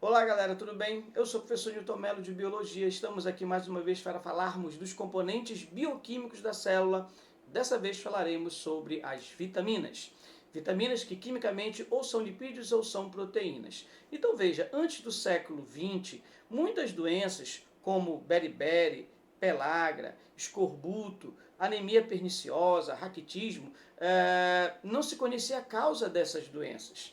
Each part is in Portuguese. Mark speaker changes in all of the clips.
Speaker 1: Olá galera, tudo bem? Eu sou o professor Newton Mello de Biologia. Estamos aqui mais uma vez para falarmos dos componentes bioquímicos da célula. Dessa vez falaremos sobre as vitaminas. Vitaminas que quimicamente ou são lipídios ou são proteínas. Então veja, antes do século XX, muitas doenças como beriberi, pellagra, escorbuto, anemia perniciosa, raquitismo, não se conhecia a causa dessas doenças.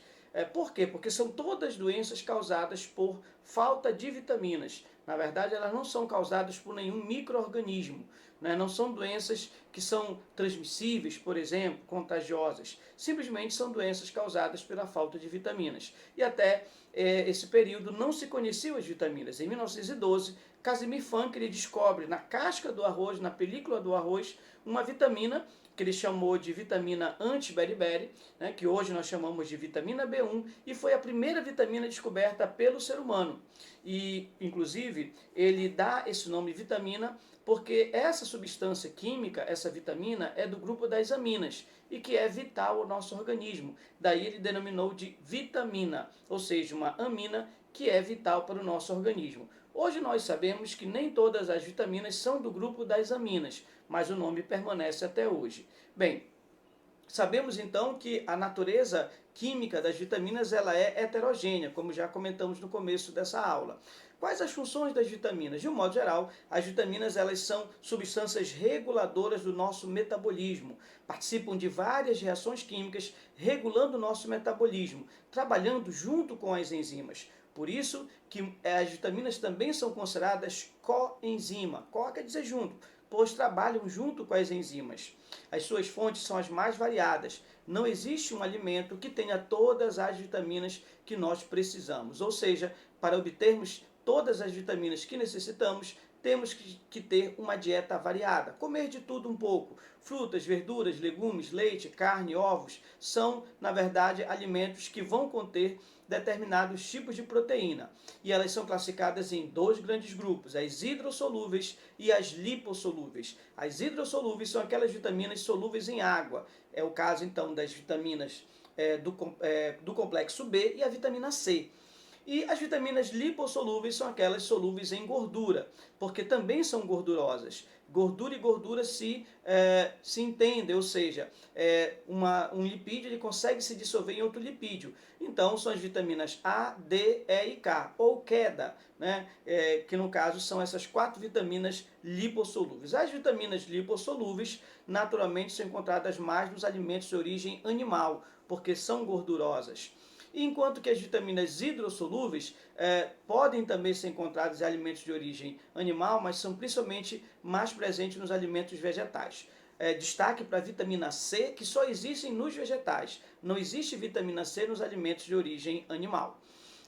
Speaker 1: Por quê? Porque são todas doenças causadas por falta de vitaminas. Na verdade, elas não são causadas por nenhum micro-organismo. Né? Não são doenças que são transmissíveis, por exemplo, contagiosas. Simplesmente são doenças causadas pela falta de vitaminas. E até esse período não se conheciam as vitaminas. Em 1912, Casimir Funk ele descobre na casca do arroz, na película do arroz, uma vitamina que ele chamou de vitamina anti-beriberi, né, que hoje nós chamamos de vitamina B1, e foi a primeira vitamina descoberta pelo ser humano. E, inclusive, ele dá esse nome vitamina porque essa substância química, essa vitamina, é do grupo das aminas e que é vital ao nosso organismo. Daí ele denominou de vitamina, ou seja, uma amina que é vital para o nosso organismo. Hoje nós sabemos que nem todas as vitaminas são do grupo das aminas, mas o nome permanece até hoje. Bem, sabemos então que a natureza química das vitaminas ela é heterogênea, como já comentamos no começo dessa aula. Quais as funções das vitaminas? De um modo geral, as vitaminas elas são substâncias reguladoras do nosso metabolismo, participam de várias reações químicas regulando o nosso metabolismo, trabalhando junto com as enzimas. Por isso que as vitaminas também são consideradas coenzima. Co quer dizer junto, pois trabalham junto com as enzimas. As suas fontes são as mais variadas. Não existe um alimento que tenha todas as vitaminas que nós precisamos. Ou seja, para obtermos todas as vitaminas que necessitamos, temos que ter uma dieta variada. Comer de tudo um pouco. Frutas, verduras, legumes, leite, carne, ovos são, na verdade, alimentos que vão conter determinados tipos de proteína. E elas são classificadas em dois grandes grupos, as hidrossolúveis e as lipossolúveis. As hidrossolúveis são aquelas vitaminas solúveis em água. É o caso, então, das vitaminas do complexo B e a vitamina C. E as vitaminas lipossolúveis são aquelas solúveis em gordura, porque também são gordurosas. Gordura e gordura se entendem, ou seja, um lipídio ele consegue se dissolver em outro lipídio. Então são as vitaminas A, D, E e K, ou queda, né? Que no caso são essas quatro vitaminas lipossolúveis. As vitaminas lipossolúveis naturalmente são encontradas mais nos alimentos de origem animal, porque são gordurosas. Enquanto que as vitaminas hidrossolúveis podem também ser encontradas em alimentos de origem animal, mas são principalmente mais presentes nos alimentos vegetais. Destaque para a vitamina C, que só existe nos vegetais. Não existe vitamina C nos alimentos de origem animal.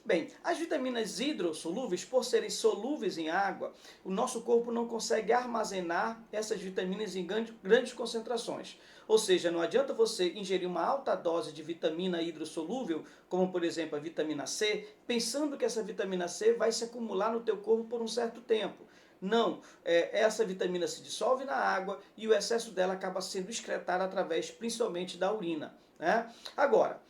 Speaker 1: Bem, as vitaminas hidrossolúveis, por serem solúveis em água, o nosso corpo não consegue armazenar essas vitaminas em grandes concentrações. Ou seja, não adianta você ingerir uma alta dose de vitamina hidrossolúvel, como por exemplo a vitamina C, pensando que essa vitamina C vai se acumular no teu corpo por um certo tempo. Não, essa vitamina se dissolve na água e o excesso dela acaba sendo excretado através principalmente da urina. Né? Agora,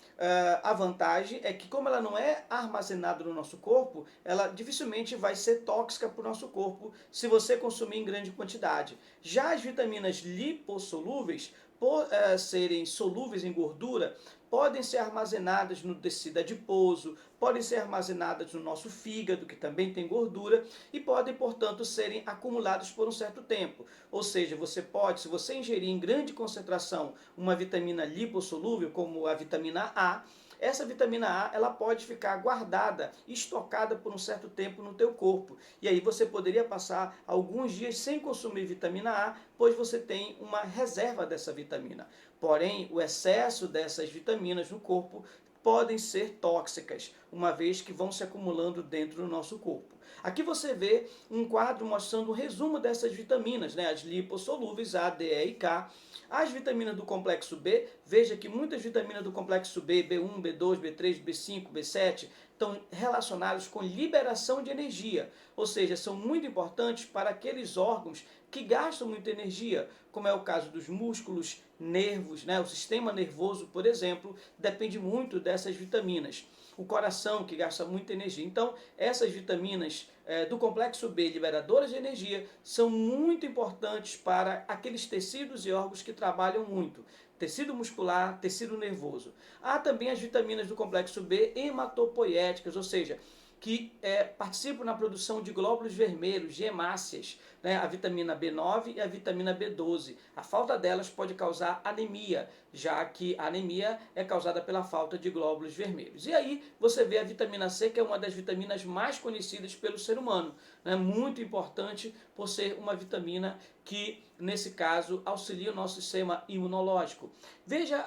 Speaker 1: a vantagem é que como ela não é armazenada no nosso corpo, ela dificilmente vai ser tóxica para o nosso corpo se você consumir em grande quantidade. Já as vitaminas lipossolúveis, por serem solúveis em gordura, podem ser armazenadas no tecido adiposo, podem ser armazenadas no nosso fígado, que também tem gordura, e podem, portanto, serem acumuladas por um certo tempo. Ou seja, você pode, se você ingerir em grande concentração uma vitamina lipossolúvel, como a vitamina A, essa vitamina A ela pode ficar guardada, estocada por um certo tempo no teu corpo. E aí você poderia passar alguns dias sem consumir vitamina A, pois você tem uma reserva dessa vitamina. Porém, o excesso dessas vitaminas no corpo podem ser tóxicas, uma vez que vão se acumulando dentro do nosso corpo. Aqui você vê um quadro mostrando um resumo dessas vitaminas, né? As lipossolúveis, A, D, E e K. As vitaminas do complexo B, veja que muitas vitaminas do complexo B, B1, B2, B3, B5, B7, estão relacionadas com liberação de energia, ou seja, são muito importantes para aqueles órgãos que gastam muita energia, como é o caso dos músculos, nervos, né? O sistema nervoso, por exemplo, depende muito dessas vitaminas. o coração, que gasta muita energia. Então, essas vitaminas do complexo B, liberadoras de energia, são muito importantes para aqueles tecidos e órgãos que trabalham muito. Tecido muscular, tecido nervoso. Há também as vitaminas do complexo B hematopoéticas, ou seja, que participam na produção de glóbulos vermelhos, de hemácias, né? A vitamina B9 e a vitamina B12. A falta delas pode causar anemia, já que a anemia é causada pela falta de glóbulos vermelhos. E aí você vê a vitamina C, que é uma das vitaminas mais conhecidas pelo ser humano, né? Muito importante por ser uma vitamina que, nesse caso, auxilia o nosso sistema imunológico. Veja,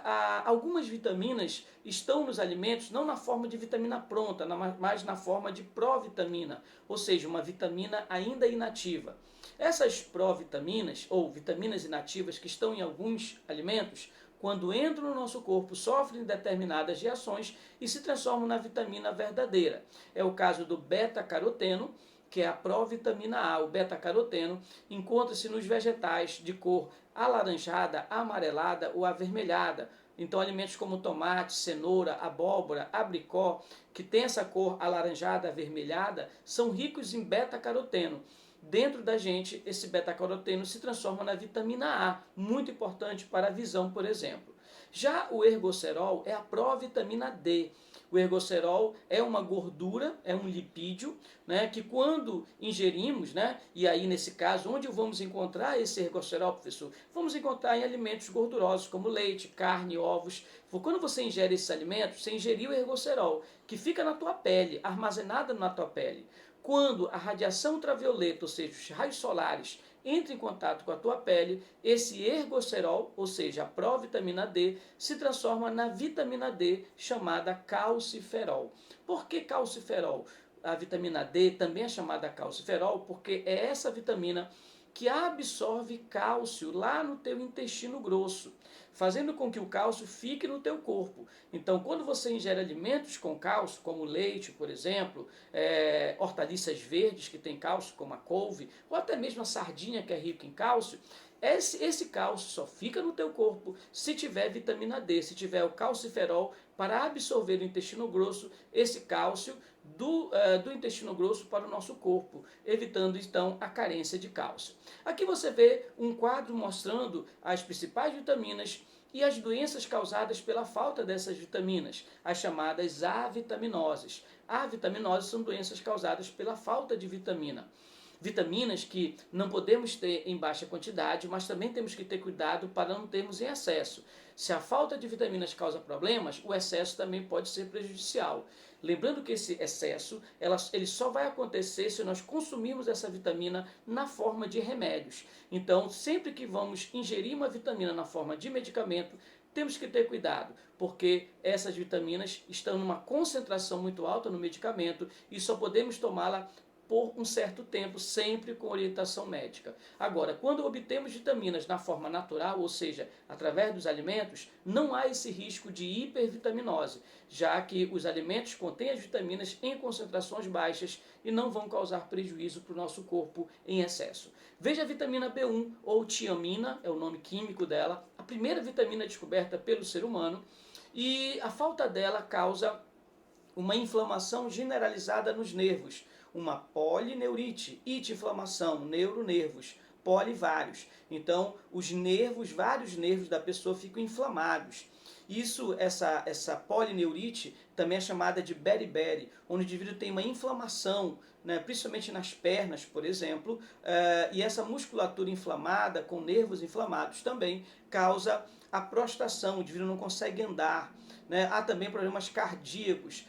Speaker 1: algumas vitaminas estão nos alimentos não na forma de vitamina pronta, mas na forma de provitamina, ou seja, uma vitamina ainda inativa. Essas provitaminas, ou vitaminas inativas que estão em alguns alimentos, quando entram no nosso corpo, sofrem determinadas reações e se transformam na vitamina verdadeira. É o caso do beta-caroteno, que é a provitamina A. O beta-caroteno encontra-se nos vegetais de cor alaranjada, amarelada ou avermelhada. Então, alimentos como tomate, cenoura, abóbora, abricó, que tem essa cor alaranjada, avermelhada, são ricos em beta-caroteno. Dentro da gente, esse beta-caroteno se transforma na vitamina A, muito importante para a visão, por exemplo. Já o ergocerol é a provitamina D. O ergocerol é uma gordura, é um lipídio, né, que quando ingerimos, né, e aí nesse caso, onde vamos encontrar esse ergocerol, professor? Vamos encontrar em alimentos gordurosos, como leite, carne, ovos. Quando você ingere esses alimentos, você ingeriu o ergocerol, que fica na tua pele, armazenado na tua pele. Quando a radiação ultravioleta, ou seja, os raios solares, entra em contato com a tua pele, esse ergocerol, ou seja, a provitamina D, se transforma na vitamina D, chamada calciferol. Por que calciferol? A vitamina D também é chamada calciferol porque é essa vitamina que absorve cálcio lá no teu intestino grosso, fazendo com que o cálcio fique no teu corpo. Então, quando você ingere alimentos com cálcio, como leite, por exemplo, hortaliças verdes que têm cálcio, como a couve, ou até mesmo a sardinha, que é rica em cálcio, esse cálcio só fica no teu corpo se tiver vitamina D, se tiver o calciferol para absorver do intestino grosso esse cálcio do intestino grosso para o nosso corpo, evitando então a carência de cálcio. Aqui você vê um quadro mostrando as principais vitaminas e as doenças causadas pela falta dessas vitaminas, as chamadas avitaminoses. Avitaminoses são doenças causadas pela falta de vitamina. Vitaminas que não podemos ter em baixa quantidade, mas também temos que ter cuidado para não termos em excesso. Se a falta de vitaminas causa problemas, o excesso também pode ser prejudicial. Lembrando que esse excesso ele só vai acontecer se nós consumirmos essa vitamina na forma de remédios. Então, sempre que vamos ingerir uma vitamina na forma de medicamento, temos que ter cuidado, porque essas vitaminas estão numa concentração muito alta no medicamento e só podemos tomá-la por um certo tempo, sempre com orientação médica. Agora, quando obtemos vitaminas na forma natural, ou seja, através dos alimentos, não há esse risco de hipervitaminose, já que os alimentos contêm as vitaminas em concentrações baixas e não vão causar prejuízo para o nosso corpo em excesso. Veja a vitamina B1, ou tiamina, é o nome químico dela, a primeira vitamina descoberta pelo ser humano, e a falta dela causa uma inflamação generalizada nos nervos, uma polineurite, inflamação, neuronervos, polivários. Então, os nervos, vários nervos da pessoa ficam inflamados. Essa polineurite também é chamada de beriberi, onde o indivíduo tem uma inflamação, né, principalmente nas pernas, por exemplo, e essa musculatura inflamada, com nervos inflamados, também causa a prostração, o indivíduo não consegue andar. Né? Há também problemas cardíacos.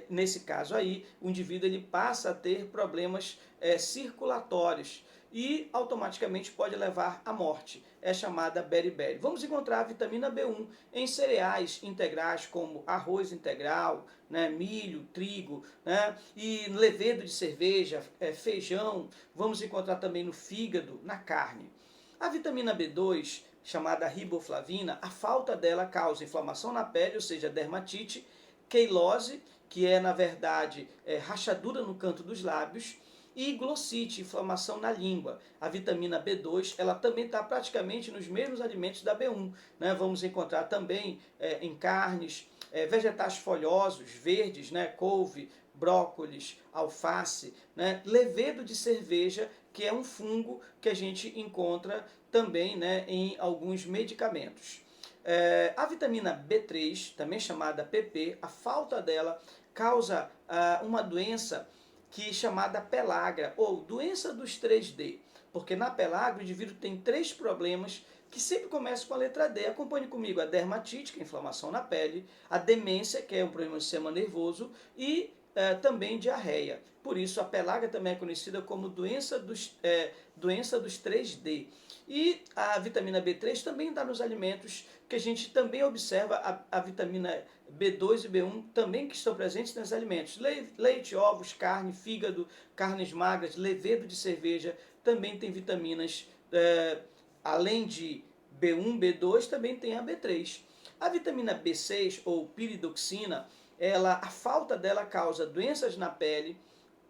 Speaker 1: Nesse caso aí, o indivíduo ele passa a ter problemas circulatórios e automaticamente pode levar à morte. É chamada beriberi. Vamos encontrar a vitamina B1 em cereais integrais como arroz integral, né, milho, trigo, né, e levedo de cerveja, feijão. Vamos encontrar também no fígado, na carne. A vitamina B2, chamada riboflavina, a falta dela causa inflamação na pele, ou seja, dermatite, queilose, que é na verdade rachadura no canto dos lábios, e glossite, inflamação na língua. A vitamina B2, ela também está praticamente nos mesmos alimentos da B1, né? Vamos encontrar também em carnes, vegetais folhosos, verdes, né? Couve, brócolis, alface, né? Levedo de cerveja, que é um fungo que a gente encontra também, né, em alguns medicamentos. A vitamina B3, também chamada PP, a falta dela causa uma doença que é chamada pellagra, ou doença dos 3D, porque na pellagra o indivíduo tem 3 problemas que sempre começam com a letra D. Acompanhe comigo: a dermatite, que é a inflamação na pele, a demência, que é um problema do sistema nervoso, e também diarreia. Por isso a pellagra também é conhecida como doença dos 3D. E a vitamina B3 também dá nos alimentos, que a gente também observa a vitamina B2 e B1 também, que estão presentes nos alimentos. Leite, ovos, carne, fígado, carnes magras, levedo de cerveja, também tem vitaminas, além de B1, B2, também tem a B3. A vitamina B6, ou piridoxina, a falta dela causa doenças na pele,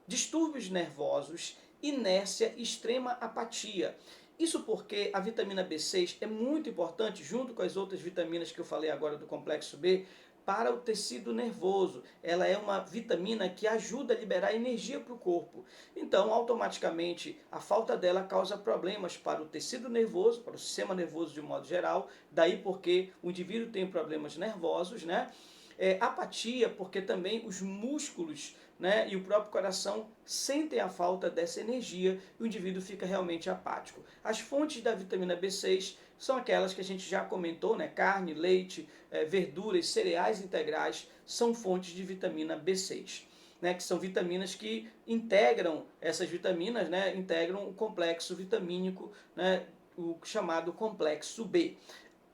Speaker 1: distúrbios nervosos, inércia e extrema apatia. Isso porque a vitamina B6 é muito importante, junto com as outras vitaminas que eu falei agora do complexo B, para o tecido nervoso. Ela é uma vitamina que ajuda a liberar energia para o corpo. Então, automaticamente, a falta dela causa problemas para o tecido nervoso, para o sistema nervoso de um modo geral. Daí porque o indivíduo tem problemas nervosos, né? Apatia, porque também os músculos, né, e o próprio coração sentem a falta dessa energia e o indivíduo fica realmente apático. As fontes da vitamina B6 são aquelas que a gente já comentou, né? Carne, leite, verduras, cereais integrais são fontes de vitamina B6. Né, que são vitaminas que integram, essas vitaminas, né, integram o complexo vitamínico, né, o chamado complexo B.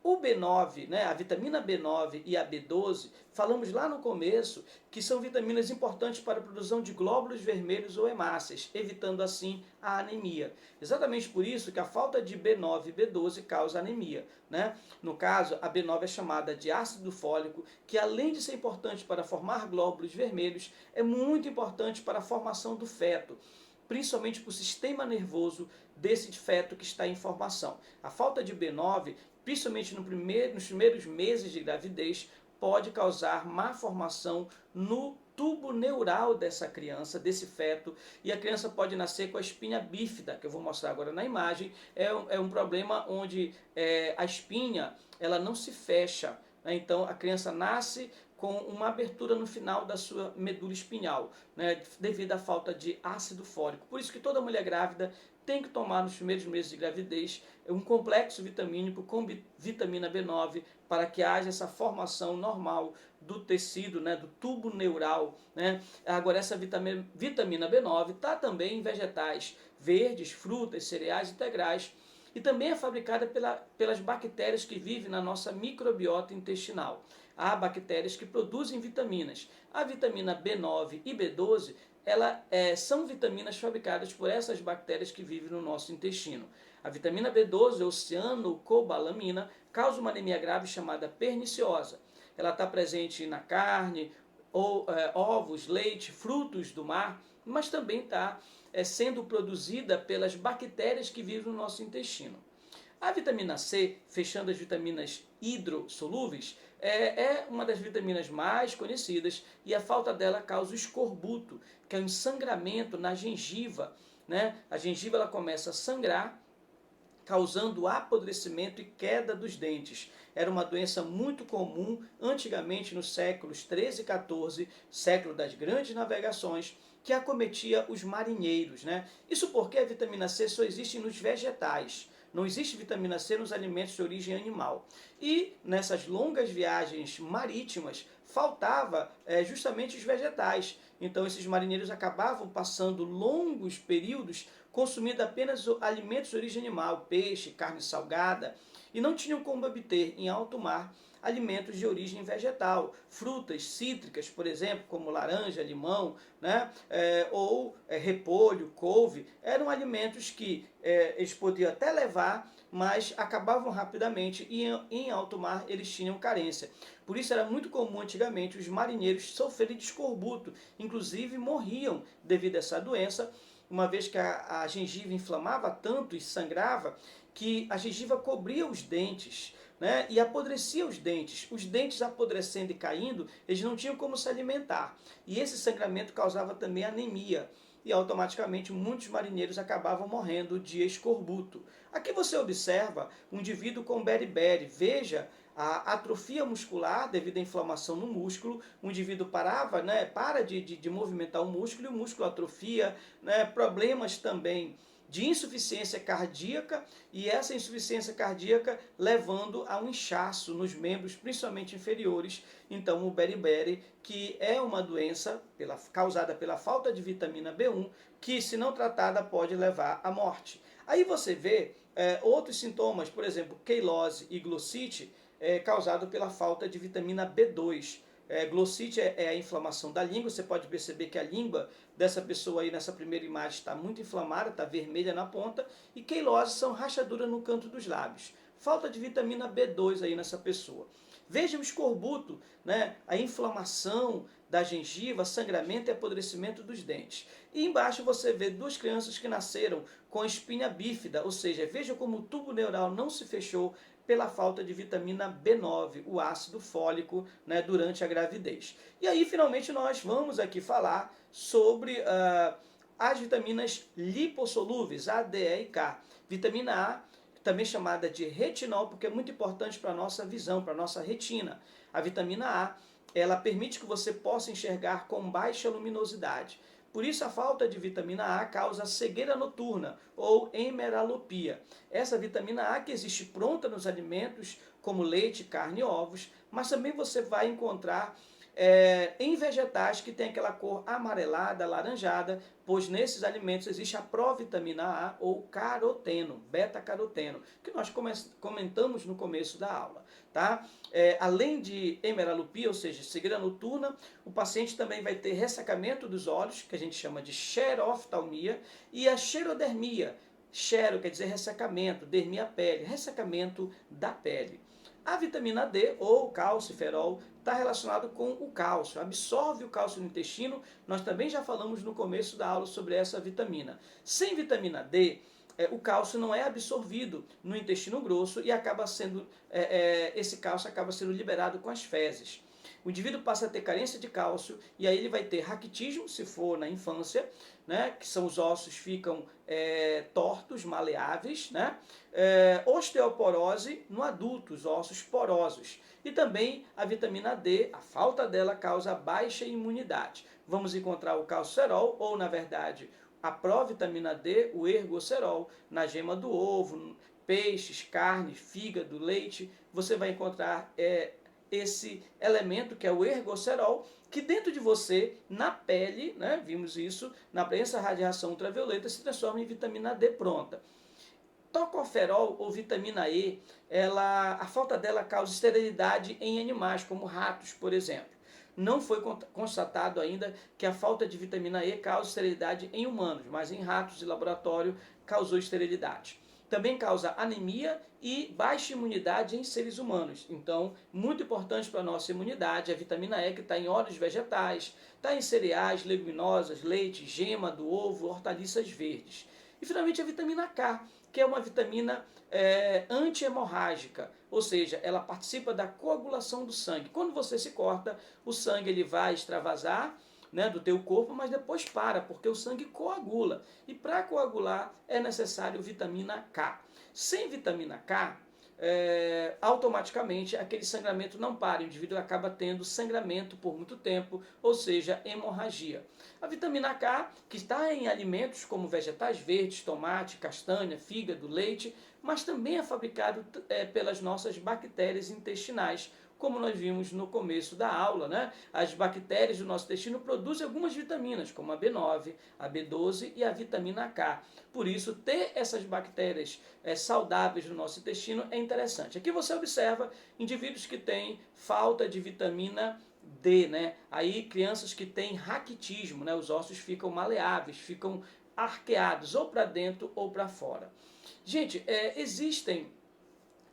Speaker 1: O B9, né, a vitamina B9 e a B12, falamos lá no começo que são vitaminas importantes para a produção de glóbulos vermelhos ou hemácias, evitando assim a anemia. Exatamente por isso que a falta de B9 e B12 causa anemia. Né? No caso, a B9 é chamada de ácido fólico, que além de ser importante para formar glóbulos vermelhos, é muito importante para a formação do feto, principalmente para o sistema nervoso desse feto que está em formação. A falta de B9, principalmente nos primeiros meses de gravidez, pode causar má formação no tubo neural dessa criança, desse feto, e a criança pode nascer com a espinha bífida, que eu vou mostrar agora na imagem. É um problema onde a espinha ela não se fecha, né? Então a criança nasce com uma abertura no final da sua medula espinhal, né, devido à falta de ácido fólico. Por isso que toda mulher grávida tem que tomar nos primeiros meses de gravidez um complexo vitamínico com vitamina B9 para que haja essa formação normal do tecido, né, do tubo neural. Né? Agora, essa vitamina B9 está também em vegetais verdes, frutas, cereais integrais, e também é fabricada pelas bactérias que vivem na nossa microbiota intestinal. Há bactérias que produzem vitaminas. A vitamina B9 e B12 são vitaminas fabricadas por essas bactérias que vivem no nosso intestino. A vitamina B12, oceanocobalamina, causa uma anemia grave chamada perniciosa. Ela está presente na carne, ovos, leite, frutos do mar, mas também está sendo produzida pelas bactérias que vivem no nosso intestino. A vitamina C, fechando as vitaminas hidrossolúveis, é uma das vitaminas mais conhecidas, e a falta dela causa o escorbuto, que é um sangramento na gengiva. Né? A gengiva ela começa a sangrar, causando apodrecimento e queda dos dentes. Era uma doença muito comum antigamente nos séculos 13 e 14, século das grandes navegações, que acometia os marinheiros. Né? Isso porque a vitamina C só existe nos vegetais. Não existe vitamina C nos alimentos de origem animal. E nessas longas viagens marítimas, faltava justamente os vegetais. Então esses marinheiros acabavam passando longos períodos consumindo apenas alimentos de origem animal, peixe, carne salgada, e não tinham como obter em alto mar alimentos de origem vegetal, frutas cítricas, por exemplo, como laranja, limão, né? Ou repolho, couve, eram alimentos que eles podiam até levar, mas acabavam rapidamente e em alto mar eles tinham carência. Por isso era muito comum antigamente os marinheiros sofrerem de escorbuto, inclusive morriam devido a essa doença, uma vez que a gengiva inflamava tanto e sangrava, que a gengiva cobria os dentes, né, e apodrecia os dentes. Os dentes apodrecendo e caindo, eles não tinham como se alimentar. E esse sangramento causava também anemia. E automaticamente muitos marinheiros acabavam morrendo de escorbuto. Aqui você observa um indivíduo com beriberi. Veja a atrofia muscular devido à inflamação no músculo. O indivíduo parava, né, para de movimentar o músculo e o músculo atrofia, né, problemas também de insuficiência cardíaca, e essa insuficiência cardíaca levando a um inchaço nos membros, principalmente inferiores. Então o beriberi, que é uma doença causada pela falta de vitamina B1, que se não tratada pode levar à morte. Aí você vê outros sintomas, por exemplo, queilose e glossite, causado pela falta de vitamina B2. Glossite é a inflamação da língua. Você pode perceber que a língua dessa pessoa aí nessa primeira imagem está muito inflamada, está vermelha na ponta, e queilose são rachaduras no canto dos lábios. Falta de vitamina B2 aí nessa pessoa. Veja o escorbuto, né? A inflamação da gengiva, sangramento e apodrecimento dos dentes. E embaixo você vê duas crianças que nasceram com espinha bífida, ou seja, veja como o tubo neural não se fechou pela falta de vitamina B9, o ácido fólico, né, durante a gravidez. E aí, finalmente, nós vamos aqui falar sobre as vitaminas lipossolúveis, A, D, E e K. Vitamina A, também chamada de retinol, porque é muito importante para a nossa visão, para a nossa retina. A vitamina A, ela permite que você possa enxergar com baixa luminosidade. Por isso, a falta de vitamina A causa cegueira noturna ou hemeralopia. Essa vitamina A que existe pronta nos alimentos, como leite, carne e ovos, mas também você vai encontrar em vegetais que tem aquela cor amarelada, alaranjada, pois nesses alimentos existe a provitamina A ou caroteno, beta-caroteno, que nós comentamos no começo da aula. Tá? Além de hemeralopia, ou seja, cegueira noturna, o paciente também vai ter ressecamento dos olhos, que a gente chama de xeroftalmia, e a xerodermia. Xero quer dizer ressecamento, dermia pele, ressecamento da pele. A vitamina D, ou calciferol, está relacionado com o cálcio, absorve o cálcio no intestino. Nós também já falamos no começo da aula sobre essa vitamina. Sem vitamina D, o cálcio não é absorvido no intestino grosso e acaba sendo, esse cálcio acaba sendo liberado com as fezes. O indivíduo passa a ter carência de cálcio e aí ele vai ter raquitismo, se for na infância, né, que são os ossos ficam tortos, maleáveis, né, osteoporose no adulto, os ossos porosos. E também a vitamina D, a falta dela causa baixa imunidade. Vamos encontrar o calciferol, ou na verdade a provitamina D, o ergocerol, na gema do ovo, peixes, carne, fígado, leite. Você vai encontrar esse elemento que é o ergocerol, que dentro de você, na pele, né, vimos isso, na presença da radiação ultravioleta, se transforma em vitamina D pronta. Tocoferol ou vitamina E, a falta dela causa esterilidade em animais, como ratos, por exemplo. Não foi constatado ainda que a falta de vitamina E causa esterilidade em humanos, mas em ratos de laboratório causou esterilidade. Também causa anemia e baixa imunidade em seres humanos. Então, muito importante para a nossa imunidade, a vitamina E, que está em óleos vegetais, está em cereais, leguminosas, leite, gema do ovo, hortaliças verdes. E finalmente a vitamina K, que é uma vitamina anti-hemorrágica, ou seja, ela participa da coagulação do sangue. Quando você se corta, o sangue ele vai extravasar, né, do teu corpo, mas depois para, porque o sangue coagula. E para coagular é necessário vitamina K. Sem vitamina K, automaticamente aquele sangramento não para, o indivíduo acaba tendo sangramento por muito tempo, ou seja, hemorragia. A vitamina K, que está em alimentos como vegetais verdes, tomate, castanha, fígado, leite, mas também é fabricado pelas nossas bactérias intestinais, como nós vimos no começo da aula, né? As bactérias do nosso intestino produzem algumas vitaminas, como a B9, a B12 e a vitamina K. Por isso, ter essas bactérias saudáveis no nosso intestino é interessante. Aqui você observa indivíduos que têm falta de vitamina D, né? Aí crianças que têm raquitismo, né? Os ossos ficam maleáveis, ficam arqueados ou para dentro ou para fora. Gente, existem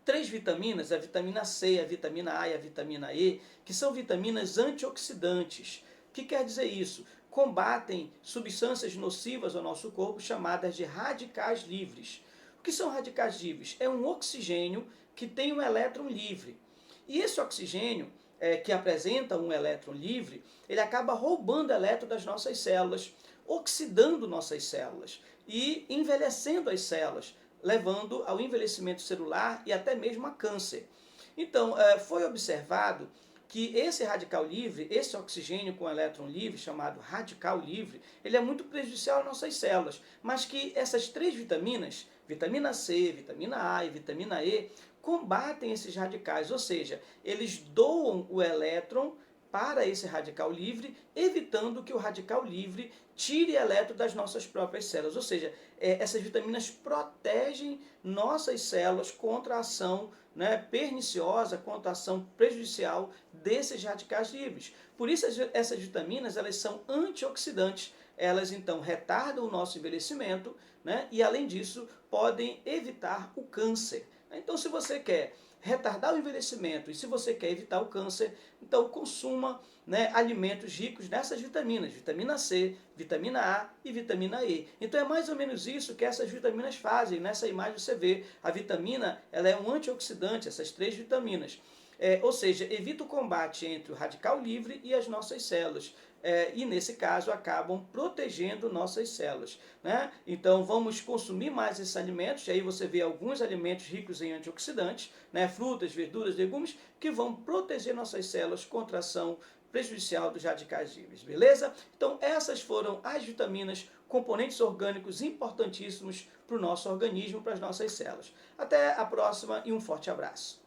Speaker 1: 3 vitaminas, a vitamina C, a vitamina A e a vitamina E, que são vitaminas antioxidantes. O que quer dizer isso? combatem substâncias nocivas ao nosso corpo chamadas de radicais livres. O que são radicais livres? É um oxigênio que tem um elétron livre. E esse oxigênio, que apresenta um elétron livre, ele acaba roubando elétron das nossas células, oxidando nossas células e envelhecendo as células, levando ao envelhecimento celular e até mesmo a câncer. Então, foi observado que esse radical livre, esse oxigênio com elétron livre, chamado radical livre, ele é muito prejudicial às nossas células, mas que essas três vitaminas, vitamina C, vitamina A e vitamina E, combatem esses radicais, ou seja, eles doam o elétron para esse radical livre, evitando que o radical livre tire elétron das nossas próprias células. Ou seja, essas vitaminas protegem nossas células contra a ação perniciosa, contra a ação prejudicial desses radicais livres. Por isso, essas vitaminas elas são antioxidantes. Elas, então, retardam o nosso envelhecimento, e, além disso, podem evitar o câncer. Então, se você quer retardar o envelhecimento e se você quer evitar o câncer, então consuma alimentos ricos nessas vitaminas, vitamina C, vitamina A e vitamina E. Então é mais ou menos isso que essas vitaminas fazem. Nessa imagem você vê, a vitamina ela é um antioxidante, essas três vitaminas. Ou seja, evita o combate entre o radical livre e as nossas células. E nesse caso acabam protegendo nossas células. Então vamos consumir mais esses alimentos, e aí você vê alguns alimentos ricos em antioxidantes, frutas, verduras, legumes, que vão proteger nossas células contra a ação prejudicial dos radicais livres, beleza? Então essas foram as vitaminas, componentes orgânicos importantíssimos para o nosso organismo, para as nossas células. Até a próxima e um forte abraço.